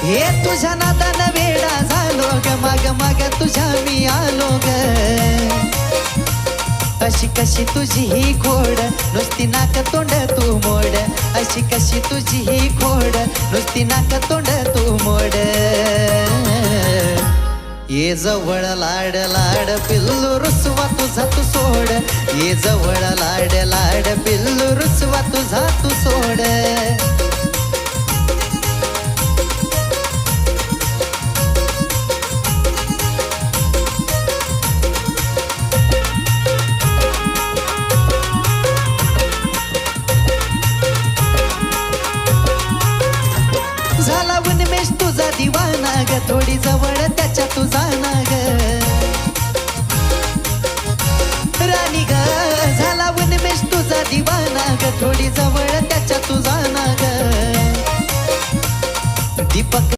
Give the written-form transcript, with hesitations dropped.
हे तुझ्या नादानं वेडा झालो ग, माग माग तुझ्या मी आलो ग. अशी कशी तुझी ही खोड, नुसती नाक तोंड तू मोड. अशी कशी तुझी ही खोड, नुसती नाक तोंड तू मोड. ये जवळ लाड लाड पिल्लू रुसवा तुझा तू सोड. ये जवळ लाड लाड पिल्लू रुसवा तुझा तू सोड. झाला उन्मेष तुझा दिवाना ग, थोडी जवळ त्याच्या तुझा ना ग. राणी ग झाला उन्मेष तुझा दिवाना ग, थोडी जवळ त्याच्या तुझा ना ग. दीपक